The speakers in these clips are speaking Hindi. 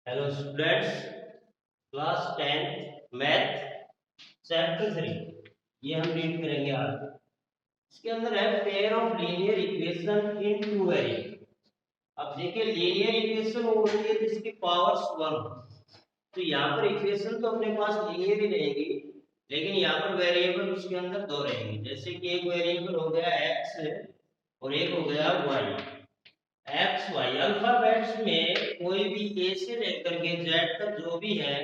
Hello students, class 10 math chapter 3 ये हम रीड करेंगे आज। इसके अंदर है pair of linear equation in two variable. अब देखिए लीनियर इक्वेशन वो होती है जिसकी पावर्स 1। तो यहाँ पर इक्वेशन तो अपने पास लीनियर ही रहेगी, लेकिन यहाँ पर वेरिएबल उसके अंदर दो रहेंगे। जैसे कि एक वेरिएबल हो गया x और एक हो गया y। एक्स वाई अल्फाबेट्स में कोई भी ए से लेकर के जेड तक जो भी है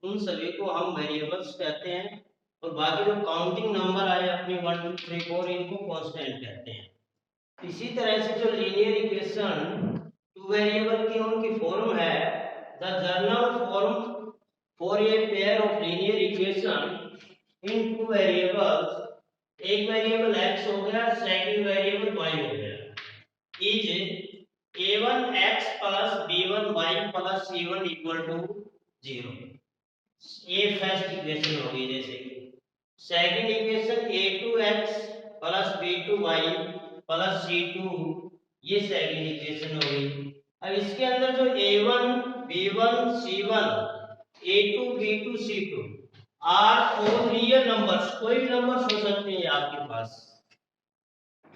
उन सभी को हम वेरिएबल्स कहते हैं, और बाकी जो काउंटिंग नंबर आए अपने 1 2 3 4 इनको कांस्टेंट कहते हैं। इसी तरह से जो लीनियर इक्वेशन टू वेरिएबल की उनकी फॉर्म है, the general form for a pair of linear equation in two variables, एक वेरिएबल x हो गया, सेकंड वेरिएबल y हो गया, is a1x plus b1y plus c1 equal to 0। ये फर्स्ट इक्वेशन होगी। जैसे कि second equation a2x plus b2y plus c2, ये सेकंड इक्वेशन होगी। अब इसके अंदर जो a1 b1 c1 a2 b2 c2 are all real numbers, कोई भी नंबर्स हो सकते हैं आपके पास,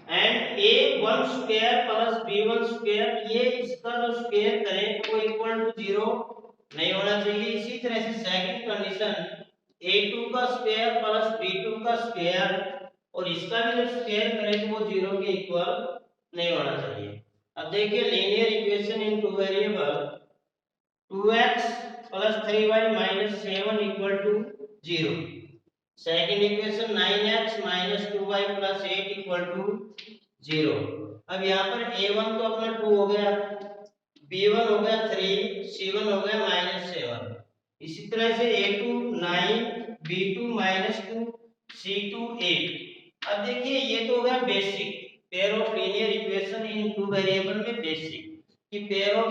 and a1 square plus b1 square, ये इसका जो स्क्वायर करें तो इक्वल टू 0 नहीं होना चाहिए। इसी तरह से सेकंड कंडीशन a2 का स्क्वायर प्लस b2 का स्क्वायर, और इसका भी जब स्क्वायर करें तो वो 0 के इक्वल नहीं होना चाहिए। अब देखिए linear equation in two variable 2x plus 3y minus 7 equal to 0। Second equation 9x minus 2y plus 8 equal to 0। अब यहाँ पर a1 तो अपना 2 हो गया, b1 हो गया 3, c1 हो गया -7। इसी तरह से a2 9, b2 -2, c2 8। अब देखिए ये तो हो गया basic pair of linear equation in two variable में बेसिक कि pair of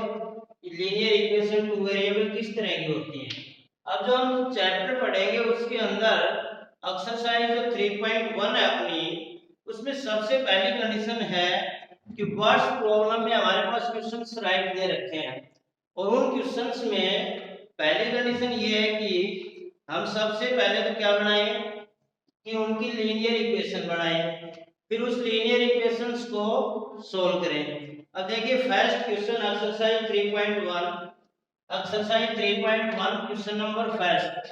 linear equation two variable किस तरह की होती है। अब जो हम चैप्टर पढ़ेंगे उसके अंदर एक्सरसाइज जो 3.1 है अपनी, उसमें सबसे पहली कंडीशन है कि वर्ड्स प्रॉब्लम में हमारे पास क्वेश्चंस राइट दे रखे हैं, और उन क्वेश्चंस में पहली कंडीशन ये है कि हम सबसे पहले तो क्या बनाएं कि उनकी लीनियर इक्वेशन बनाएं, फिर उस लीनियर इक्वेशंस को सॉल्व करें। अब देखिए first question exercise 3.1, exercise 3.1 question number first.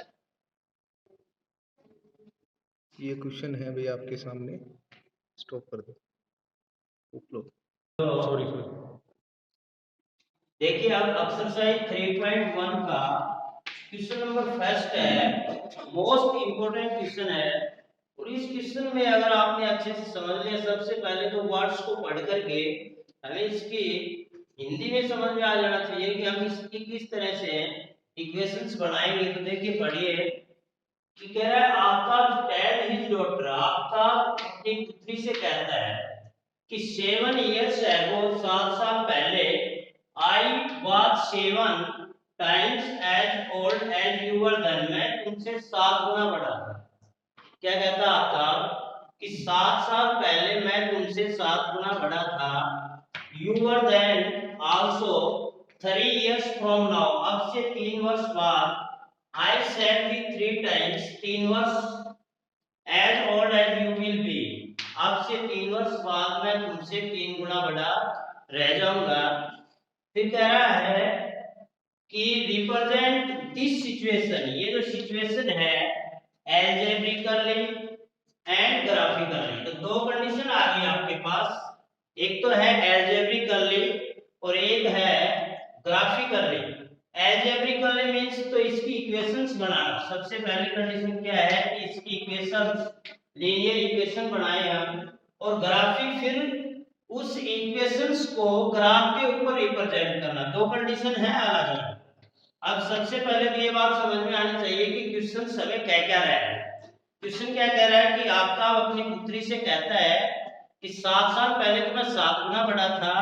ये क्वेश्चन है भाई आपके सामने, स्टॉप कर दो, लो सॉरी सॉरी। देखिए अब एक्सरसाइज 3.1 का क्वेश्चन नंबर फर्स्ट है, मोस्ट इंपोर्टेंट क्वेश्चन है। और इस क्वेश्चन में अगर आपने अच्छे से समझ लिया, सबसे पहले तो वर्ड्स को पढ़ करके हमें इसकी हिंदी में समझ में आ जाना चाहिए कि हम इसकी किस तरह से इक्वेशंस बनाएंगे। तो देखिए पढ़िए कि कह रहा है Aftab tell his daughter, Aftab अपनी पुत्री से कहता है कि 7 इयर्स एगो, 7 साल पहले, I was 7 times as old as you were then, मैं तुमसे 7 गुना बड़ा था। क्या कहता आफ्ताब कि 7 साल पहले मैं तुमसे 7 गुना बड़ा था। You were then also 3 years from now, अब से 3 वर्ष बाद, आई सेड थी 3 टाइम्स, 3 वर्ष, as old as you will be, अब से 3 वर्ष बाद मैं तुमसे 3 गुना बड़ा रह जाऊंगा। फिर कह रहा है कि रिप्रेजेंट दिस सिचुएशन, ये जो सिचुएशन है एल्जेब्रिकली एंड ग्राफिकली। तो दो कंडीशन आ गई आपके पास, एक तो है एल्जेब्रिकली और एक है ग्राफिकली। एल्जेब्रिकली मींस तो इसकी इक्वेशंस बनाना। सबसे पहली कंडीशन क्या है कि इसकी इक्वेशंस, लीनियर इक्वेशन बनाए हम, और ग्राफिक फिर उस इक्वेशंस को ग्राफ के ऊपर रिप्रेजेंट करना। दो कंडीशन है अलग अलग। अब सबसे पहले तो ये बात समझ में आनी चाहिए कि क्वेश्चन हमें क्या क्या रहा है। क्वेश्चन क्या कह रहा है कि आपका अपनी पुत्री से कहता है कि 7 साल पहले तो मैं 7 गुना बड़ा था,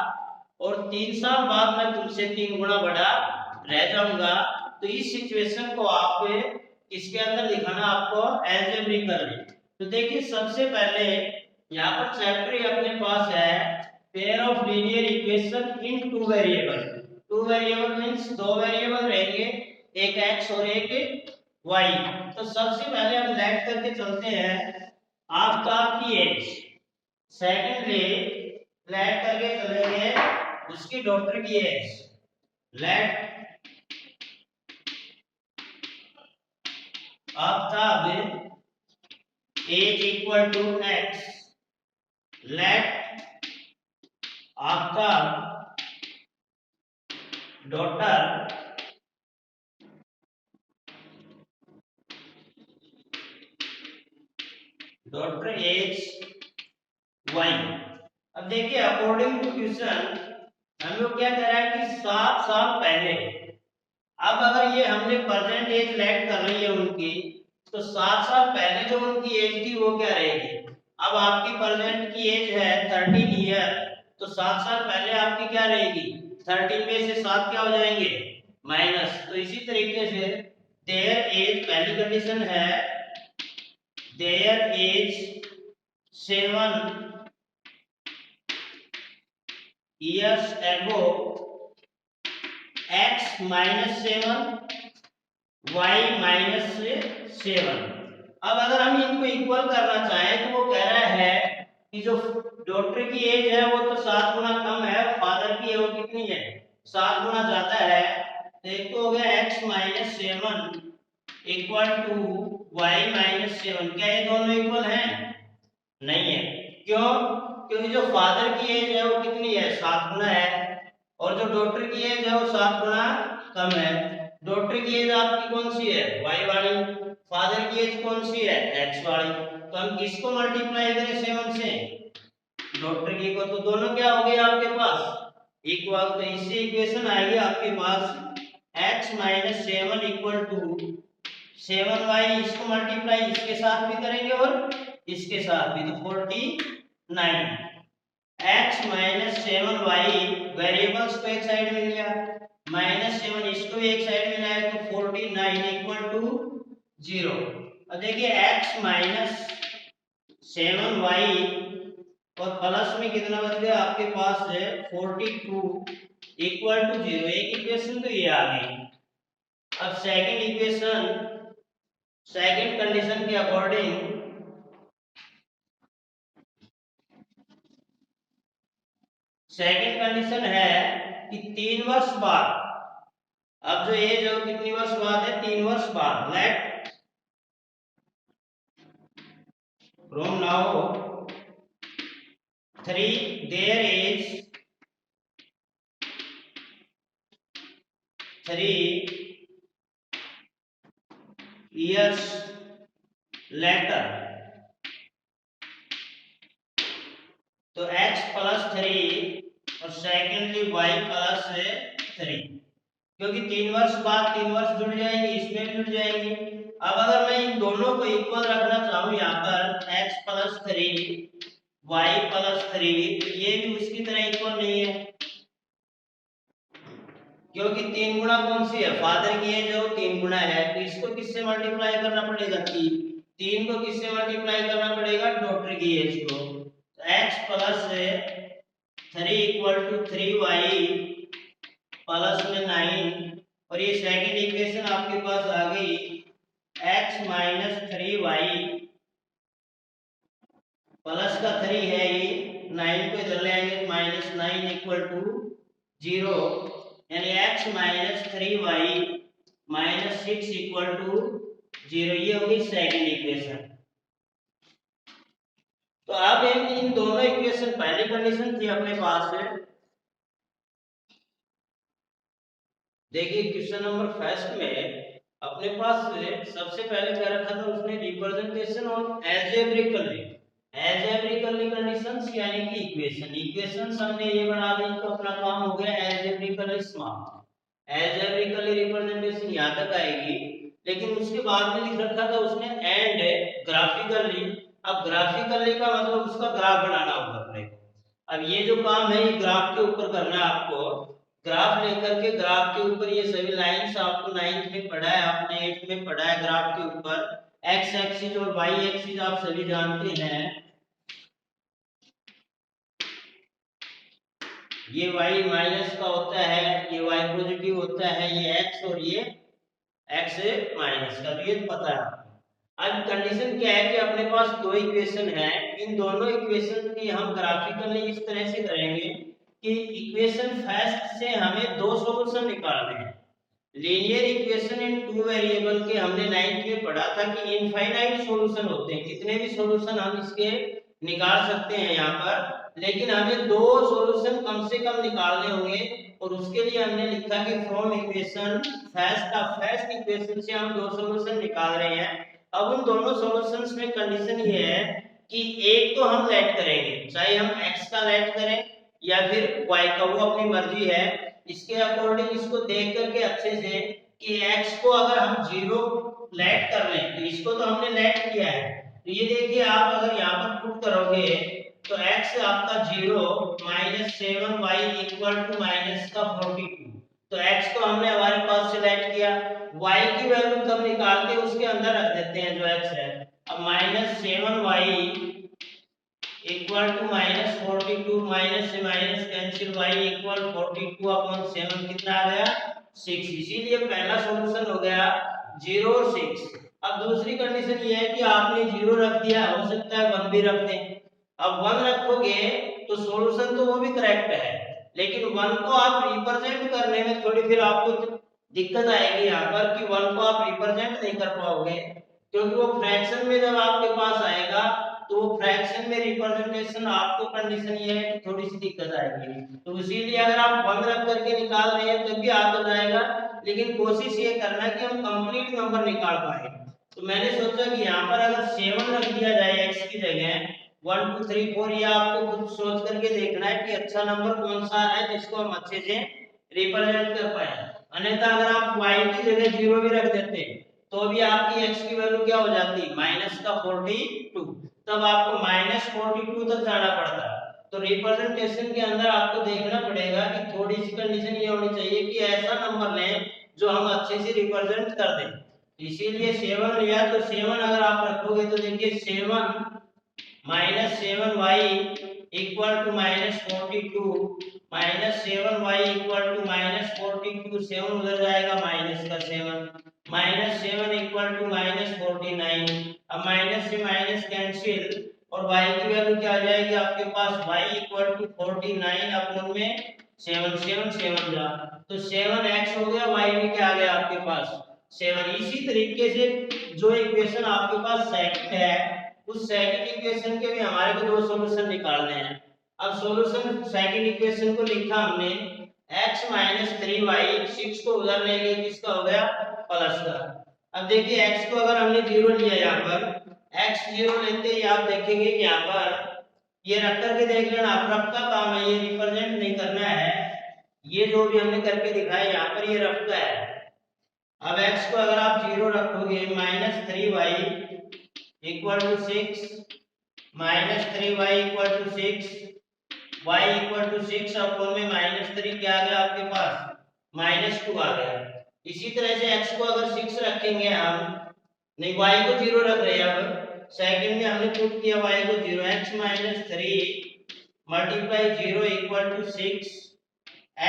और 3 साल बाद मैं तुमसे 3 गुना बड़ा रह जाऊंगा। तो इस सिचुएशन को आप इसके अंदर दिखाना आपको एल्जेब्रिकली। तो देखिए सबसे पहले यहाँ पर चैप्टर ही अपने पास है pair of linear equation in two variable. Two variable means दो वेरिएबल रहेंगे एक x और एक y। तो सबसे पहले हम लेट करके चलते हैं आफ्ताब की एज। सेकेंडली लेट करके चलेंगे उसकी डॉटर की age. Let Aftab age equal to x। Let Aftab daughter age y। अब देखिए अकॉर्डिंग टू क्वेश्चन हम लोग क्या कर रहे हैं कि 7 साल पहले। अब अगर ये हमने प्रेजेंट एज लेट कर रही है उनकी, तो 7 साल पहले जो उनकी एज थी वो क्या रहेगी। अब आपकी प्रेजेंट की एज है 13 ईयर, तो 7 साल पहले आपकी क्या रहेगी, 13 में से 7 क्या हो जाएंगे, माइनस। तो इसी तरीके से देयर एज, पहली कंडीशन है there as 7 years ago x minus 7 y minus 7। अब अगर हम इनको इक्वल करना चाहें तो वो कह रहा है कि जो डॉटर की एज है वो तो 7 गुना कम है, फादर की है वो कितनी है, 7 गुना ज्यादा है। तो एक तो हो गया x minus 7 equal to y minus 7। क्या ये दोनों इक्वल हैं? नहीं है। क्यों? क्योंकि जो फादर की एज है वो कितनी है, 7 गुना है, और जो डॉटर की एज है वो 7 गुना कम है। डॉटर की एज आपकी कौन सी है, y वाली, फादर की एज कौन सी है, x वाली। तो हम किसको मल्टीप्लाई करें 7 से, डॉटर की को, तो दोनों क्या हो गए आपके पास इक्वल। तो इससे इक्वेशन आएगी आपके पास x minus 7 equal to 7y, इसको मल्टीप्लाई इसके साथ भी करेंगे और इसके साथ भी, तो 49। x माइनस 7y वेरिएबल्स को एक साइड में लिया, माइनस 7 इसको भी एक साइड में लाया, तो 49 इक्वल टू 0। अब देखिए x माइनस 7y और प्लस में कितना बच गया आपके पास है 42 इक्वल टू 0। एक इक्वेशन तो ये आ गई। अब सेकंड इक्वेशन, सेकंड कंडीशन के अकॉर्डिंग सेकंड कंडीशन है कि 3 वर्ष बाद, अब जो एज है कितनी वर्ष बाद है, 3 वर्ष बाद। Let from now 3 their age 3 years later। तो x प्लस 3 और सेकेंडली y प्लस 3, क्योंकि 3 वर्ष बाद 3 वर्ष जुड़ जाएंगे, इसमें भी जुड़ जाएंगे। अब अगर मैं इन दोनों को इक्वल रखना चाहूँ यहाँ पर x प्लस 3 y प्लस 3, तो ये भी उसकी तरह इक्वल नहीं है, क्योंकि 3 गुना कौन सी है, फादर की है जो 3 गुना है। तो इसको किससे मल्टीप्लाई करना पड़ेगा, 3 को किससे मल्टीप्लाई करना पड़ेगा, डॉटर की एज को। तो x plus 3 equal to 3y plus में 9, और ये सेकंड इक्वेशन आपके पास आ गई x माइनस 3y प्लस का 3 है, ये 9 को इधर ले आएंगे, माइनस 9 इक्वल टू 0, यानी x minus 3y minus 6 equal to 0। ये होगी सेकंड इक्वेशन। तो अब इन दोनों इक्वेशन, पहली कंडीशन थी अपने पास है, देखिए क्वेश्चन नंबर फर्स्ट में अपने पास सबसे पहले क्या रखा था उसने, representation on algebraically, algebraically conditions यानी कि इक्वेशन, इक्वेशंस हमने ये बना दी तो अपना काम हो गया एल्जेब्रिकली समाप्त। एल्जेब्रिकली रिप्रेजेंटेशन यहाँ तक आएगी, लेकिन उसके बाद में लिख रखा था उसने एंड ग्राफिकली। अब ग्राफिकली का मतलब उसका ग्राफ बनाना होगा अपने को। अब ये जो काम है ये ग्राफ के ऊपर करना है आपको, ग्राफ लेकर के ग्राफ के ऊपर ये सभी लाइंस आपको 9th में पढ़ा है, आपने 8th में पढ़ा है। ग्राफ के ऊपर एक्स एक्सिस और वाई एक्सिस आप सभी जानते हैं, ये y माइनस का होता है, ये y पॉजिटिव होता है, ये x और ये x माइनस का, तो ये पता है। अब कंडीशन क्या है कि अपने पास दो इक्वेशन है, इन दोनों इक्वेशन की हम ग्राफिकली इस तरह से करेंगे कि इक्वेशन फर्स्ट से हमें दो सॉल्यूशन निकालने हैं। Linear equation in two variable के हमने 9th में पढ़ा था कि इनफाइनाइट सॉल्यूशन होते हैं, कितने भी सॉल्यूशन हम इसके निकाल सकते हैं यहाँ पर, लेकिन हमें दो सॉल्यूशन कम से कम निकालने होंगे, और उसके लिए हमने लिखा कि फ्रॉम इक्वेशन फर्स्ट इक्वेशन से हम दो सॉल्यूशन निकाल रहे हैं। अब उन दोनों सॉल्यूशंस में कंडीशन ये है कि एक तो हम लेट करेंगे, चाहे हम x का लेट करें या फिर y का, वो अपनी मर्जी है। इसके अकॉर्डिंग इसको देख करके अच्छे से कि x को अगर हम 0 लेट कर लें, तो इसको तो हमने लेट किया है, तो ये देखिए आप अगर यहाँ पर पुट करोगे तो x आपका 0 -7y इक्वल टू माइनस का 42। तो x को हमने हमारे पास सिलेक्ट किया, y की वैल्यू तब निकालते हैं उसके अंदर रख देते हैं जो x है। अब -7y इक्वल टू -42, माइनस से minus cancel, y equal 42 upon 7 कितना आ गया 6। इसीलिए पहला सॉल्यूशन हो गया 0 और 6। अब दूसरी कंडीशन ये है कि आपने 0 रख दिया, हो सकता है 1 भी रख दें। अब 1 रखोगे तो सॉल्यूशन तो वो भी करेक्ट है, लेकिन 1 को आप रिप्रेजेंट करने में थोड़ी फिर आपको दिक्कत आएगी यहाँ पर कि 1 को आप रिप्रेजेंट नहीं कर पाओगे, क्योंकि वो फ्रैक्शन में जब आपके पास आएगा तो वो फ्रैक्शन में रिप्रेजेंटेशन आपको कंडीशन ये है कि थोड़ी सी दिक्कत आएगी। तो इसीलिए अगर आप 1 रख करके निकाल रहे हैं तब भी आ तो जाएगा, लेकिन कोशिश ये करना कि हम कंप्लीट नंबर निकाल पाए। तो मैंने सोचा कि यहाँ पर अगर 7 रख दिया जाए x की जगह 1 2 3 4, ये आपको खुद सोच करके देखना है कि अच्छा नंबर कौन सा है जिसको हम अच्छे से रिप्रेजेंट कर पाए। अन्यथा अगर आप y की जगह 0 भी रख देते तो भी आपकी x की वैल्यू क्या हो जाती -42, तब आपको -42 तक जाना पड़ता। तो रिप्रेजेंटेशन के अंदर आपको देखना पड़ेगा कि थोड़ी सी कंडीशन ये होनी चाहिए कि ऐसा नंबर लें जो हम अच्छे से रिप्रेजेंट कर दें। इसीलिए 7 लिया, तो 7 अगर आप रखोगे तो देखिए 7 -7y equal to -42, -7y equal to -42, 7 उधर जाएगा माइनस का 7, -7 इक्वल टू -49। अब माइनस से माइनस कैंसिल, और y की वैल्यू क्या आ जाएगी आपके पास y इक्वल टू 49 अपॉन में 7 7 7 जा, तो 7x हो गया, y में क्या आ गया आपके पास 7। इसी तरीके से जो इक्वेशन आपके पास सेकंड है, उस सेकंड इक्वेशन के भी हमारे को दो सॉल्यूशन निकालने हैं। अब सॉल्यूशन सेकंड इक्वेशन को लिखा हमने x - 3y, 6 को उधर ले गए, किसका हो गया प्लस का। अब देखिए x को अगर हमने 0 लिया, यहाँ पर x 0 लेते ही आप देखेंगे कि यहाँ पर ये रख करके देख लेना, आप रफ का काम है, ये रिप्रेजेंट नहीं करना है, ये जो भी हमने करके दिखाया यहाँ पर ये रफ का है। अब x को अगर आप 0 रखोगे -3y equal to 6, -3y equal to 6, y equal to 6 upon में -3 क्या आ गया आपके पास -2 आ गया। इसी तरह से x को अगर 6 रखेंगे हम, नहीं y को 0 रख रहे हैं, अब सेकंड में हमने पुट किया y को 0, x - 3 multiply 0 equal to 6,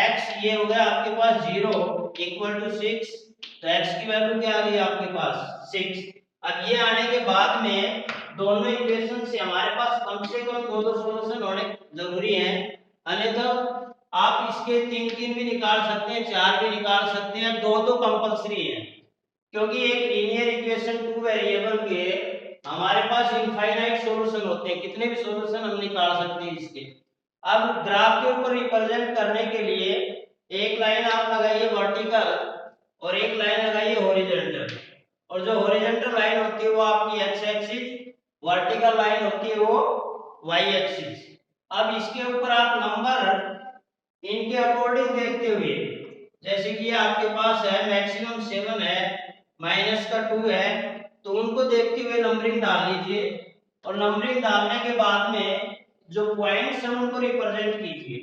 x ये हो गया आपके पास 0 इक्वल टू 6, तो x की वैल्यू क्या आ गई आपके पास 6। अब ये आने के बाद में दोनों इक्वेशन से हमारे पास कम से कम दो सॉल्यूशन होने जरूरी है, अन्यथा आप इसके 3 भी निकाल सकते हैं, 4 भी निकाल सकते हैं, दो तो कंपलसरी है, क्योंकि एक लीनियर इक्वेशन टू वेरिएबल के हमारे पास इनफाइनाइट सॉल्यूशन होते हैं, कितने भी सॉल्यूशन हम निकाल सकते हैं इसके। अब ग्राफ के ऊपर रिप्रेजेंट करने के लिए एक लाइन आप लगाइए वर्टिकल और एक लाइन लगाइए हॉरिजॉन्टल, और जो हॉरिजॉन्टल लाइन होती है वो आपकी x एक्सिस, वर्टिकल लाइन होती है वो y एक्सिस। अब इसके ऊपर आप नंबर इनके अकॉर्डिंग देखते हुए, जैसे कि आपके पास है मैक्सिमम 7 है, माइनस का 2 है, तो उनको देखते हुए नंबरिंग डाल लीजिए, और नंबरिंग डालने के बाद में जो पॉइंट्स हैं उनको रिप्रेजेंट कीजिए।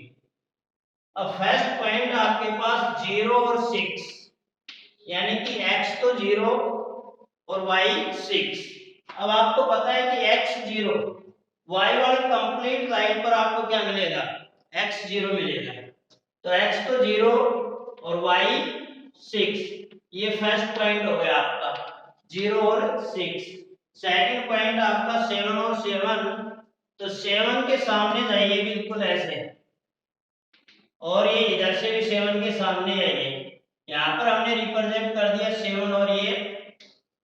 अब फर्स्ट पॉइंट आपके पास 0 और 6, यानी कि x तो 0 और y 6। अब आपको पता है कि x 0, y वाली कंप्लीट लाइन पर आपको क्या मिलेगा x 0 मिलेगा, तो x तो 0 और y 6, ये फर्स्ट पॉइंट हो गया आपका 0 और 6। सेकंड पॉइंट आपका 7 और 7, तो 7 के सामने जाइए बिल्कुल ऐसे, और ये इधर से भी 7 के सामने आइए। यहाँ पर हमने रिप्रेजेंट कर दिया 7 और ये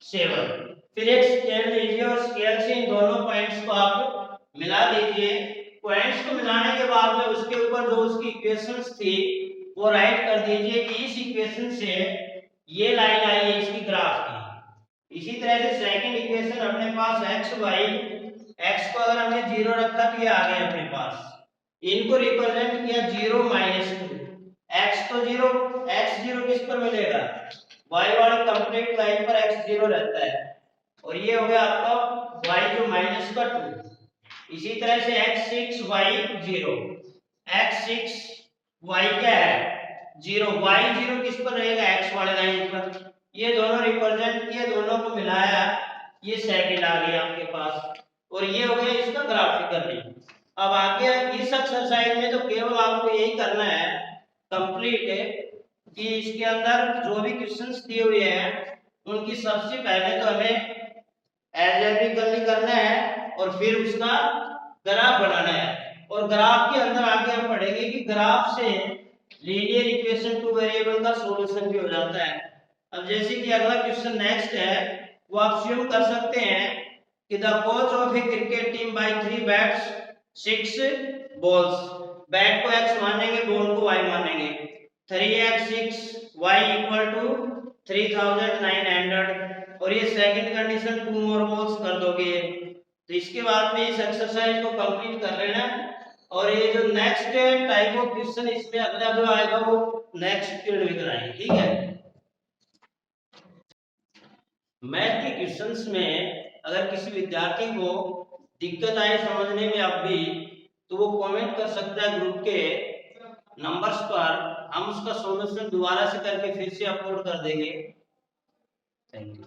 7। फिर एक स्केल लीजिए और स्केल से इन दोनों पॉइंट्स को आप मिला दीजिए। पॉइंट्स को मिलाने के बाद में उसके ऊपर जो उसकी इक्वेशंस थी वो राइट कर दीजिए कि इस इक्वेशन से ये लाइन आई है इसकी ग्राफ की। इसी तरह से सेकंड इक्वेशन अपने पास x y, x को अगर हमने 0 रखा तो ये आ गए अपने पास। इनको रिप्रेजेंट किया 0 -2, x तो 0, x 0 किस पर मिलेगा, y वाली कंप्लीट लाइन पर x 0 रहता है, और ये हो गया आपका y जो -2। इसी तरह से x 6 y 0, x 6 y क्या है 0, y 0 किस पर रहेगा x वाले लाइन पर। ये दोनों रिप्रेजेंट किए, दोनों को मिलाया, ये सेकंड आ गया आपके पास, और ये हो गया इसका ग्राफिकल रिंग। अब आगे इस एक्सरसाइज में तो केवल आपको यही करना है कंप्लीट है कि इसके अंदर जो भी क्वेश्चंस दिए हुए हैं उनकी सबसे पहले तो हमें एल्जेब्रिकली करना है और फिर उसका ग्राफ बनाना है, और ग्राफ के अंदर आगे हम पढ़ेंगे कि ग्राफ से लीनियर इक्वेशन टू वेरिएबल का सॉल्यूशन भी हो जाता है। अब जैसे कि अगला क्वेश्चन नेक्स्ट है, वो आप अस्यूम कर सकते हैं कि the coach of a cricket team by 3 bats 6 balls, bat को x मानेंगे, बॉल को y मानेंगे, 3x 6y इक्वल टू 3900, और ये सेकंड कंडीशन 2 मोर बॉल्स कर दोगे। तो इसके बाद में इस एक्सरसाइज को कंप्लीट कर लेना, और ये जो नेक्स्ट टाइप ऑफ क्वेश्चन इसमें अगला जो आएगा वो नेक्स्ट पीरियड में कराएंगे, ठीक है। मैथ के क्वेश्चंस में अगर किसी विद्यार्थी को दिक्कत आए समझने में अब भी, तो वो कमेंट कर सकता है ग्रुप के नंबर्स पर, हम उसका सॉल्यूशन दोबारा से करके फिर से अपलोड कर देंगे। Thank you.